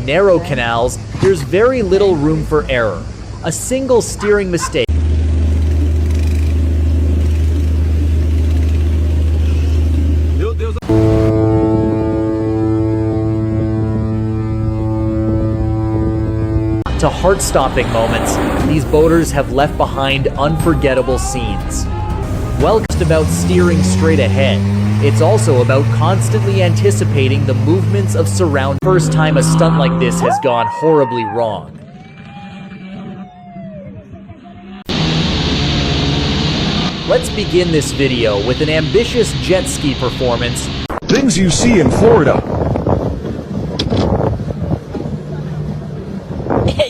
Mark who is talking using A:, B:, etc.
A: narrow canals, there's very little room for error. A single steering mistake to heart-stopping moments, these boaters have left behind unforgettable scenes. Well, just about steering straight ahead, it's also about constantly anticipating the movements of surround. First time a stunt like this has gone horribly wrong. Let's begin this video with an ambitious jet ski performance.
B: Things you see in Florida.